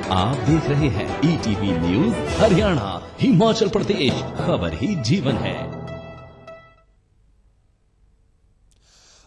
आप देख रहे हैं ETV न्यूज हरियाणा, हिमाचल प्रदेश, खबर ही जीवन है।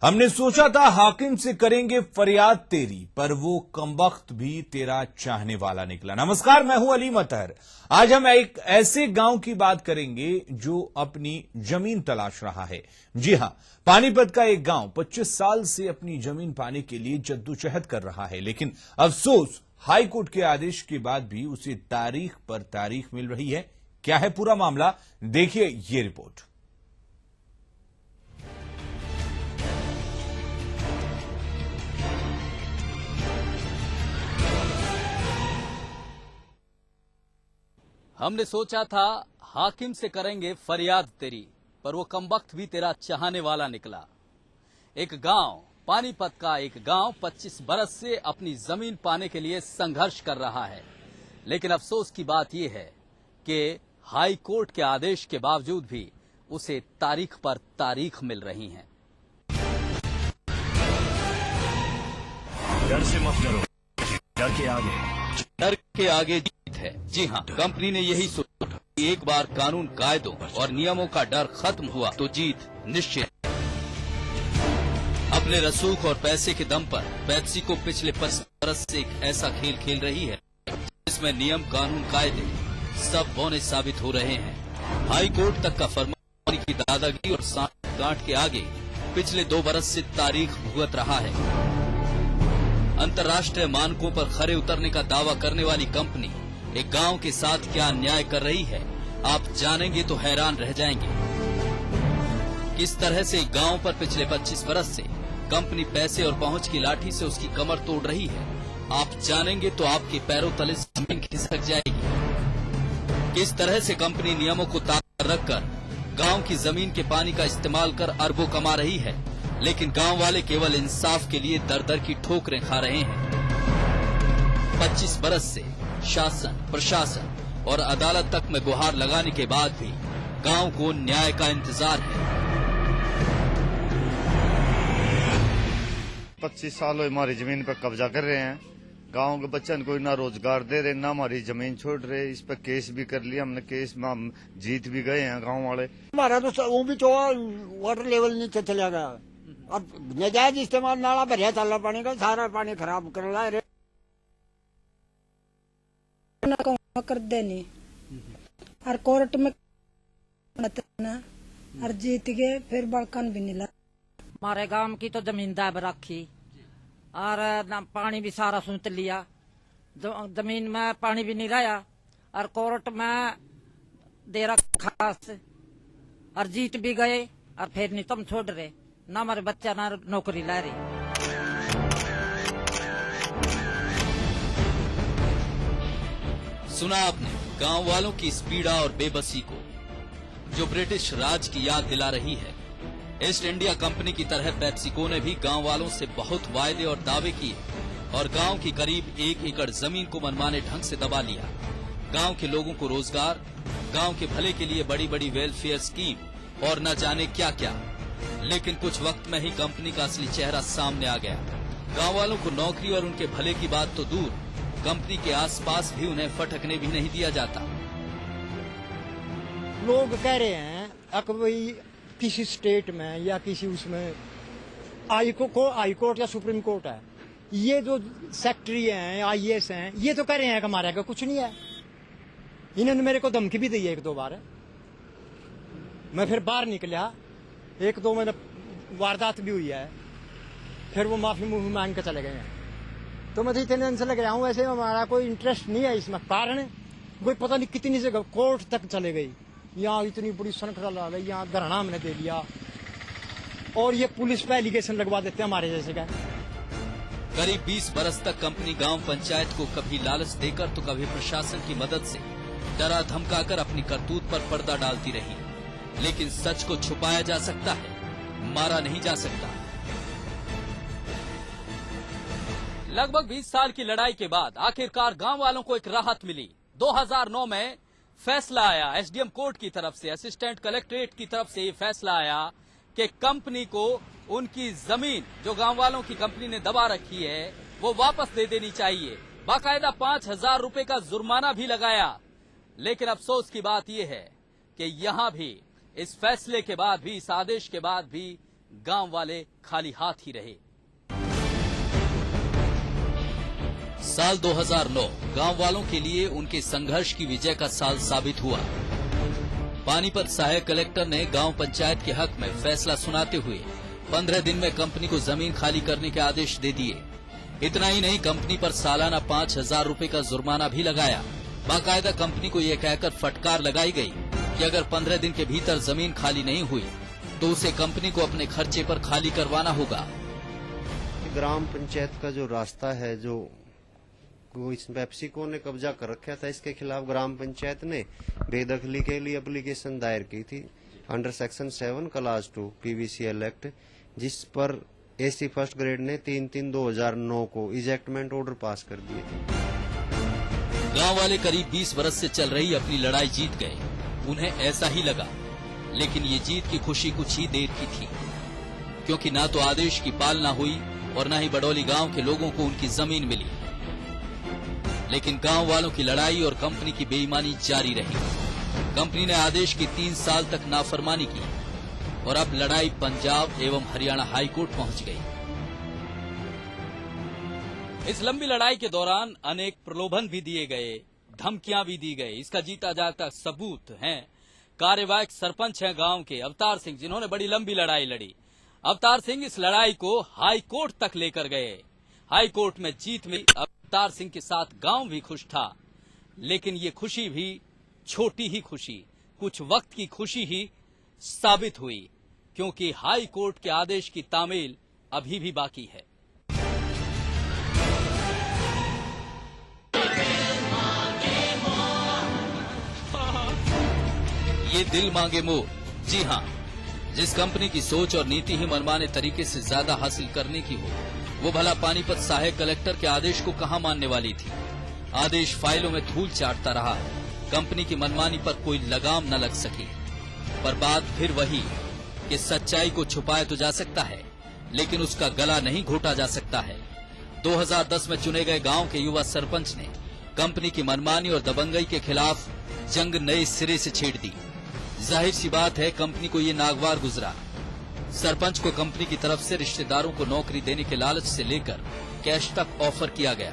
हमने सोचा था हाकिम से करेंगे फरियाद तेरी, पर वो कमबख्त भी तेरा चाहने वाला निकला। नमस्कार, मैं हूं अली मतहर। आज हम एक ऐसे गांव की बात करेंगे जो अपनी जमीन तलाश रहा है। जी हां, पानीपत का एक गांव 25 साल से अपनी जमीन पाने के लिए जद्दोजहद कर रहा है, लेकिन अफसोस हाई कोर्ट के आदेश के बाद भी उसे तारीख पर तारीख मिल रही है। क्या है पूरा मामला, देखिए ये रिपोर्ट। हमने सोचा था हाकिम से करेंगे फरियाद तेरी, पर वो कमबख्त भी तेरा चाहने वाला निकला। एक गांव, पानीपत का एक गांव 25 बरस से अपनी जमीन पाने के लिए संघर्ष कर रहा है, लेकिन अफसोस की बात यह है कि हाई कोर्ट के आदेश के बावजूद भी उसे तारीख पर तारीख मिल रही है। डर से मत डरो, डर के आगे जीत है। जी हाँ, कंपनी ने यही सोचा कि एक बार कानून, कायदों और नियमों का डर खत्म हुआ तो जीत निश्चित है। अपने रसूख और पैसे के दम पर पेप्सी को पिछले 25 बरस से एक ऐसा खेल खेल रही है जिसमें नियम, कानून, कायदे सब बौने साबित हो रहे हैं। हाई कोर्ट तक का फरमान की दादागिरी और सांठ गांठ के आगे पिछले 2 बरस से तारीख भुगत रहा है। अंतर्राष्ट्रीय मानकों पर खरे उतरने का दावा करने वाली कंपनी एक गांव के साथ क्या अन्याय कर रही है, आप जानेंगे तो हैरान रह जाएंगे। किस तरह से गांव पर पिछले 25 बरस से कंपनी पैसे और पहुंच की लाठी से उसकी कमर तोड़ रही है, आप जानेंगे तो आपके पैरों तले जमीन खिसक जाएगी। किस तरह से कंपनी नियमों को ताक पर रखकर गांव की जमीन के पानी का इस्तेमाल कर अरबों कमा रही है, लेकिन गांव वाले केवल इंसाफ के लिए दर दर की ठोकरें खा रहे हैं। 25 बरस से शासन, प्रशासन और अदालत तक में गुहार लगाने के बाद भी गांव को न्याय का इंतजार है। 25 साल हुए हमारी जमीन पर कब्जा कर रहे हैं। गांव के बच्चों को ना रोजगार दे रहे, ना हमारी जमीन छोड़ रहे। इस पर केस भी कर लिया हमने, केस में हम जीत भी गए हैं गांव वाले। हमारा तो वो भी तो वाटर लेवल नीचे चला गया। अब नजायज इस्तेमाल नाला भरिया चल पानी का, सारा पानी खराब कर रहा है। कर देनी और कोर्ट में और जीत गए, फिर बड़कन भी मिला। हमारे गांव की तो जमीन दाब रखी और पानी भी सारा सूंत लिया। जमीन में पानी भी नहीं रहा और कोर्ट में दे रखा और जीत भी गए और फिर नहीं तुम छोड़ रहे, ना हमारे बच्चा ना नौकरी ला रही। सुना आपने गांव वालों की इस पीड़ा और बेबसी को, जो ब्रिटिश राज की याद दिला रही है। ईस्ट इंडिया कंपनी की तरह पेप्सिको ने भी गांव वालों से बहुत वायदे और दावे किए और गांव की करीब 1 एकड़ जमीन को मनमाने ढंग से दबा लिया। गांव के लोगों को रोजगार, गांव के भले के लिए बड़ी बड़ी वेलफेयर स्कीम और न जाने क्या क्या, लेकिन कुछ वक्त में ही कंपनी का असली चेहरा सामने आ गया। गांव वालों को नौकरी और उनके भले की बात तो दूर, कंपनी के आसपास भी उन्हें फटकने भी नहीं दिया जाता। लोग कह रहे हैं कि भाई किसी स्टेट में या किसी उसमें हाई कोर्ट या सुप्रीम कोर्ट है, ये जो सेक्रेटरी हैं, IAS हैं, ये तो कह रहे हैं कि हमारे आगे कुछ नहीं है। इन्होंने मेरे को धमकी भी दी है 1-2 बार। मैं फिर बाहर निकला, 1-2 मैंने वारदात भी हुई है, फिर वो माफी मुंह मांग के चले गए हैं। तो मैं तो इतने से लग रहा हूँ, वैसे हमारा कोई इंटरेस्ट नहीं है इसमें। कारण कोई पता नहीं कितनी जगह कोर्ट तक चले गई, यहाँ इतनी बड़ी सनखड़ा ला गई, यहाँ धरना हमने दे लिया और ये पुलिस पे एलिगेशन लगवा देते हैं हमारे जैसे का। करीब 20 बरस तक कंपनी गांव पंचायत को कभी लालच देकर तो कभी प्रशासन की मदद से डरा धमकाकर अपनी करतूत पर पर्दा डालती रही, लेकिन सच को छुपाया जा सकता है, मारा नहीं जा सकता। लगभग 20 साल की लड़ाई के बाद आखिरकार गांव वालों को एक राहत मिली। 2009 में फैसला आया एसडीएम कोर्ट की तरफ से, असिस्टेंट कलेक्ट्रेट की तरफ से ये फैसला आया कि कंपनी को उनकी जमीन जो गांव वालों की कंपनी ने दबा रखी है वो वापस दे देनी चाहिए। बाकायदा 5,000 रुपए का जुर्माना भी लगाया। लेकिन अफसोस की बात यह है कि यहां भी इस फैसले के बाद भी, इस आदेश के बाद भी गांव वाले खाली हाथ ही रहे। साल 2009 गांव वालों के लिए उनके संघर्ष की विजय का साल साबित हुआ। पानीपत सहायक कलेक्टर ने गांव पंचायत के हक में फैसला सुनाते हुए 15 दिन में कंपनी को जमीन खाली करने के आदेश दे दिए। इतना ही नहीं, कंपनी पर सालाना 5,000 रुपए का जुर्माना भी लगाया। बाकायदा कंपनी को यह कहकर फटकार लगाई गई कि अगर 15 दिन के भीतर जमीन खाली नहीं हुई तो उसे कंपनी को अपने खर्चे पर खाली करवाना होगा। ग्राम पंचायत का जो रास्ता है, जो इस पेप्सिको ने कब्जा कर रखा था, इसके खिलाफ ग्राम पंचायत ने बेदखली के लिए एप्लीकेशन दायर की थी under section 7 class 2 PVCL act, जिस पर AC फर्स्ट ग्रेड ने 3/3/2009 को इजेक्टमेंट ऑर्डर पास कर दिए थे। गांव वाले करीब 20 बरस से चल रही अपनी लड़ाई जीत गए। उन्हें ऐसा ही लगा, लेकिन ये जीत की खुशी कुछ ही देर की थी, क्योंकि ना तो आदेश की पालना हुई और न ही बडौली गांव के लोगों को उनकी जमीन मिली। लेकिन गांव वालों की लड़ाई और कंपनी की बेईमानी जारी रही। कंपनी ने आदेश की 3 साल तक नाफरमानी की और अब लड़ाई पंजाब एवं हरियाणा हाई कोर्ट पहुंच गई। इस लंबी लड़ाई के दौरान अनेक प्रलोभन भी दिए गए, धमकियां भी दी गई। इसका जीता जागता सबूत हैं कार्यवाहक सरपंच हैं गांव के अवतार सिंह, जिन्होंने बड़ी लंबी लड़ाई लड़ी। अवतार सिंह इस लड़ाई को हाई कोर्ट तक लेकर गए। हाई कोर्ट में जीत में अवतार सिंह के साथ गांव भी खुश था, लेकिन ये खुशी भी छोटी ही खुशी, कुछ वक्त की खुशी ही साबित हुई, क्योंकि हाई कोर्ट के आदेश की तामील अभी भी बाकी है। ये दिल मांगे मोर, जी हां, जिस कंपनी की सोच और नीति ही मनमाने तरीके से ज्यादा हासिल करने की हो, वो भला पानीपत सहायक कलेक्टर के आदेश को कहां मानने वाली थी। आदेश फाइलों में धूल चाटता रहा। कंपनी की मनमानी पर कोई लगाम न लग सकी। पर बात फिर वही कि सच्चाई को छुपाया तो जा सकता है, लेकिन उसका गला नहीं घोटा जा सकता है। 2010 में चुने गए गांव के युवा सरपंच ने कंपनी की मनमानी और दबंगई के खिलाफ जंग नए सिरे से छेड़ दी। जाहिर सी बात है, कंपनी को ये नागवार गुजरा। सरपंच को कंपनी की तरफ से रिश्तेदारों को नौकरी देने के लालच से लेकर कैश तक ऑफर किया गया,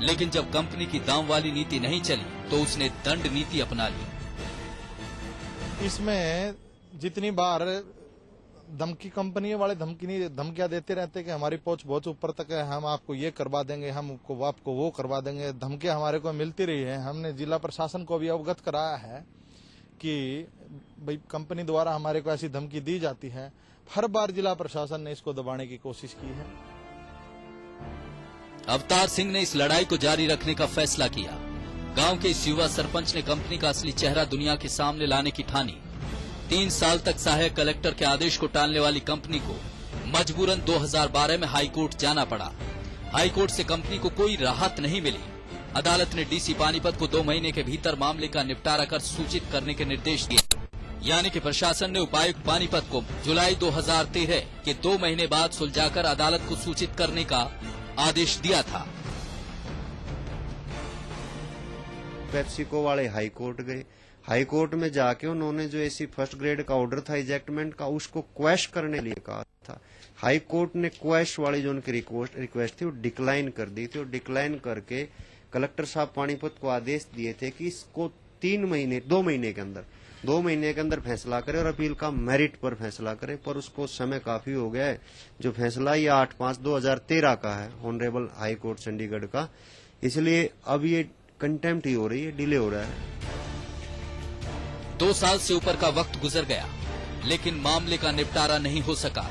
लेकिन जब कंपनी की दाम वाली नीति नहीं चली तो उसने दंड नीति अपना ली। इसमें जितनी बार धमकी कंपनी वाले धमकियां देते रहते कि हमारी पहुंच बहुत ऊपर तक है, हम आपको ये करवा देंगे, हम आपको वो करवा देंगे, धमकियां हमारे को मिलती रही है। हमने जिला प्रशासन को भी अवगत कराया है कि भाई कंपनी द्वारा हमारे को ऐसी धमकी दी जाती है। हर बार जिला प्रशासन ने इसको दबाने की कोशिश की है। अवतार सिंह ने इस लड़ाई को जारी रखने का फैसला किया। गांव के इस युवा सरपंच ने कंपनी का असली चेहरा दुनिया के सामने लाने की ठानी। 3 साल तक सहायक कलेक्टर के आदेश को टालने वाली कंपनी को मजबूरन 2012 में हाईकोर्ट जाना पड़ा। हाईकोर्ट से कंपनी को कोई राहत नहीं मिली। अदालत ने डीसी पानीपत को 2 महीने के भीतर मामले का निपटारा कर सूचित करने के निर्देश दिए। यानी कि प्रशासन ने उपायुक्त पानीपत को जुलाई 2013 के 2 महीने बाद सुलझाकर अदालत को सूचित करने का आदेश दिया था। पेप्सिको वाले हाई कोर्ट गए। हाई कोर्ट में जाके उन्होंने जो एसी फर्स्ट ग्रेड का ऑर्डर था इजेक्टमेंट का, उसको क्वैश करने के लिए कहा था। हाई कोर्ट ने क्वैश वाली जो उनकी रिक्वेस्ट थी वो डिक्लाइन कर दी थी, और डिक्लाइन करके कलेक्टर साहब पानीपत को आदेश दिए थे कि इसको 2 महीने के अंदर फैसला करे और अपील का मेरिट पर फैसला करे। पर उसको समय काफी हो गया है। जो फैसला ये 8/5/2013 का है ऑनरेबल हाई कोर्ट चंडीगढ़ का, इसलिए अब ये कंटेम्प्ट ही हो रही है, डिले हो रहा है। 2 साल से ऊपर का वक्त गुजर गया, लेकिन मामले का निपटारा नहीं हो सका।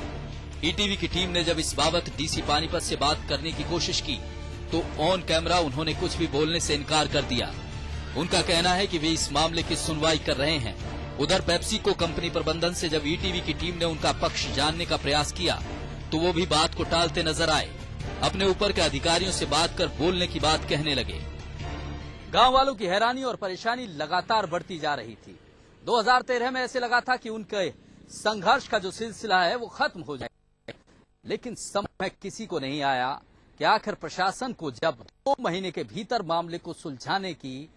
ईटीवी की टीम ने जब इस बाबत डीसी पानीपत से बात करने की कोशिश की तो ऑन कैमरा उन्होंने कुछ भी बोलने से इनकार कर दिया। उनका कहना है कि वे इस मामले की सुनवाई कर रहे हैं। उधर पेप्सिको कंपनी प्रबंधन से जब ईटीवी की टीम ने उनका पक्ष जानने का प्रयास किया तो वो भी बात को टालते नजर आए। अपने ऊपर के अधिकारियों से बात कर बोलने की बात कहने लगे। गांव वालों की हैरानी और परेशानी लगातार बढ़ती जा रही थी। 2013 में ऐसे लगा था कि उनके संघर्ष का जो सिलसिला है वो खत्म हो जाए, लेकिन समय किसी को नहीं आया कि आखिर प्रशासन को जब 2 महीने के भीतर मामले को सुलझाने की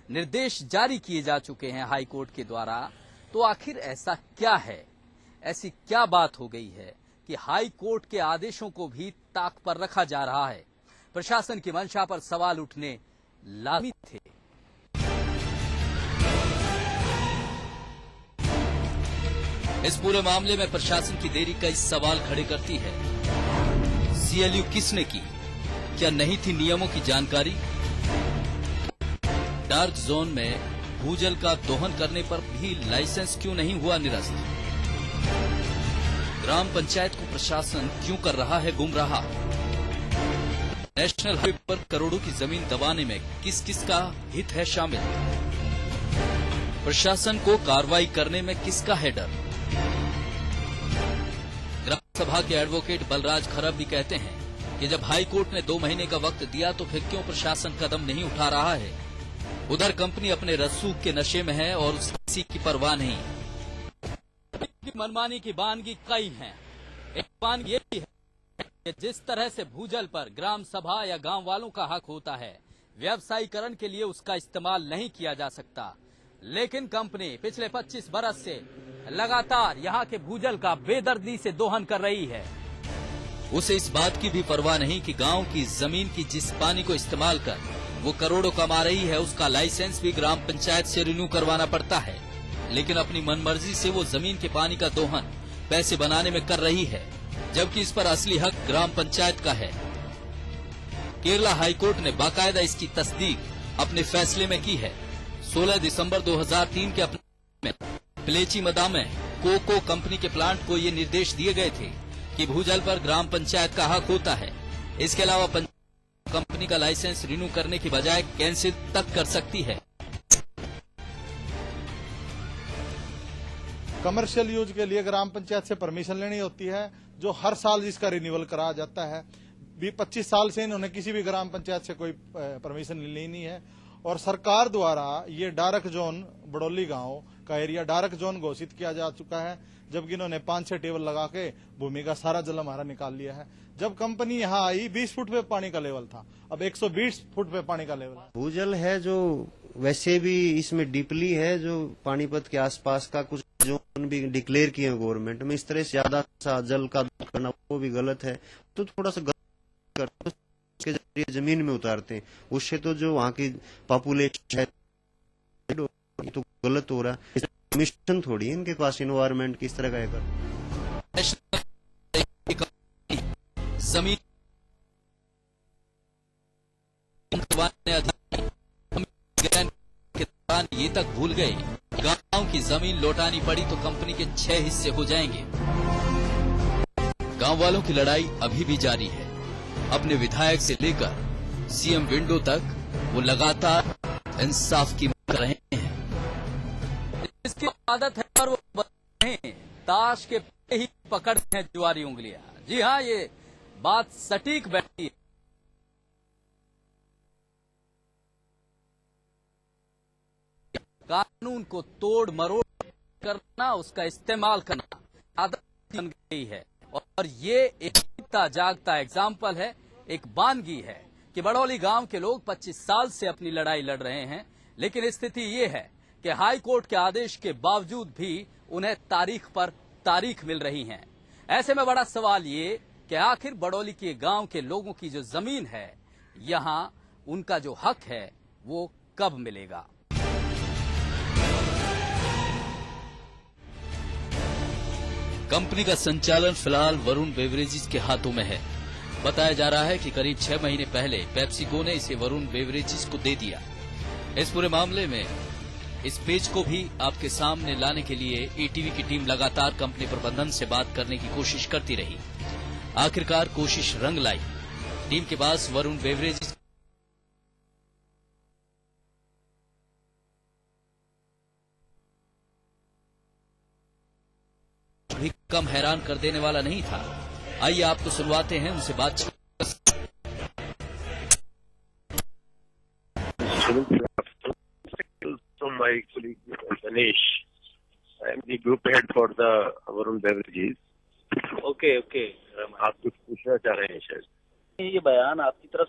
निर्देश जारी किए जा चुके हैं हाई कोर्ट के द्वारा, तो आखिर ऐसा क्या है, ऐसी क्या बात हो गई है कि हाई कोर्ट के आदेशों को भी ताक पर रखा जा रहा है। प्रशासन की मंशा पर सवाल उठने लाजिमी थे। इस पूरे मामले में प्रशासन की देरी कई सवाल खड़े करती है। सीएलयू किसने की? क्या नहीं थी नियमों की जानकारी? डार्क जोन में भूजल का दोहन करने पर भी लाइसेंस क्यों नहीं हुआ निरस्त? ग्राम पंचायत को प्रशासन क्यों कर रहा है गुमराह? नेशनल हाईवे पर करोड़ों की जमीन दबाने में किस किस का हित है शामिल? प्रशासन को कार्रवाई करने में किसका है डर? ग्राम सभा के एडवोकेट बलराज खरब भी कहते हैं कि जब हाई कोर्ट ने 2 महीने का वक्त दिया तो फिर क्यों प्रशासन कदम नहीं उठा रहा है? उधर कंपनी अपने रसूख के नशे में है और किसी की परवाह नहीं। मनमानी की बानगी कई हैं। एक बानगी ये भी है कि जिस तरह से भूजल पर ग्राम सभा या गांव वालों का हक होता है, व्यवसायीकरण के लिए उसका इस्तेमाल नहीं किया जा सकता, लेकिन कंपनी पिछले 25 बरस से लगातार यहां के भूजल का बेदर्दी से दोहन कर रही है। उसे इस बात की भी परवाह नहीं कि गांव की जमीन की जिस पानी को इस्तेमाल कर वो करोड़ों कमा रही है, उसका लाइसेंस भी ग्राम पंचायत से रिन्यू करवाना पड़ता है, लेकिन अपनी मनमर्जी से वो जमीन के पानी का दोहन पैसे बनाने में कर रही है, जबकि इस पर असली हक ग्राम पंचायत का है। केरला हाईकोर्ट ने बाकायदा इसकी तस्दीक अपने फैसले में की है। 16 दिसंबर 2003 के अपने प्लेची मदा में कोको कंपनी के प्लांट को ये निर्देश दिए गए थे कि भूजल पर ग्राम पंचायत का हक होता है। इसके अलावा कंपनी का लाइसेंस रिन्यू करने की बजाय कैंसिल तक कर सकती है। कमर्शियल यूज के लिए ग्राम पंचायत से परमिशन लेनी होती है, जो हर साल इसका रिन्यूअल कराया जाता है। 25 साल से इन्होंने किसी भी ग्राम पंचायत से कोई परमिशन ली नहीं है, और सरकार द्वारा ये डार्क जोन बड़ौली गांव का एरिया डार्क जोन घोषित किया जा चुका है, जबकि इन्होंने 5-6 टेबल लगा के भूमि का सारा जल हमारा निकाल लिया है। जब कंपनी यहाँ आई 20 फुट पे पानी का लेवल था, अब 120 फुट पे पानी का लेवल है। भूजल है जो वैसे भी इसमें डीपली है, जो पानीपत के आसपास का कुछ जोन भी डिक्लेयर किए हैं गवर्नमेंट में, इस तरह से ज्यादा सा जल का करना वो भी गलत है। तो थोड़ा सा गलत के जरिए जमीन में उतारते हैं, उससे तो जो वहाँ की पॉपुलेशन है तो गलत हो रहा है। मिशन थोड़ी है इनके पास इन्वायरमेंट किस तरह का है। जमीन ये तक भूल गए, गांव की जमीन लौटानी पड़ी तो कंपनी के 6 हिस्से हो जाएंगे। गांव वालों की लड़ाई अभी भी जारी है। अपने विधायक से लेकर सीएम विंडो तक वो लगातार इंसाफ की मांग कर रहे हैं। इसकी आदत है और वो ताश के ही पकड़ते हैं जुआरी उंगलियां। जी हाँ, ये बात सटीक बैठती है। कानून को तोड़ मरोड़ करना, उसका इस्तेमाल करना आदत बन गई है, और ये एक जीता जागता एग्जाम्पल है, एक बानगी है कि बड़ौली गांव के लोग 25 साल से अपनी लड़ाई लड़ रहे हैं, लेकिन स्थिति ये है कि हाई कोर्ट के आदेश के बावजूद भी उन्हें तारीख पर तारीख मिल रही है। ऐसे में बड़ा सवाल ये कि आखिर बड़ौली के गांव के लोगों की जो जमीन है, यहां उनका जो हक है वो कब मिलेगा? कंपनी का संचालन फिलहाल वरुण बेवरेजेस के हाथों में है। बताया जा रहा है कि करीब 6 महीने पहले पेप्सिको ने इसे वरुण बेवरेजेस को दे दिया। इस पूरे मामले में इस पेज को भी आपके सामने लाने के लिए ईटीवी की टीम लगातार कंपनी प्रबंधन से बात करने की कोशिश करती रही। आखिरकार कोशिश रंग लाई। टीम के पास वरुण बेवरेजेस भी कम हैरान कर देने वाला नहीं था। आइए आपको सुनवाते हैं उनसे बातचीत। My colleague Ganesh, I am the group head for the Varun Beverages. Okay. आप कुछ पूछना चाह रहे हैं शायद? ये बयान आपकी तरफ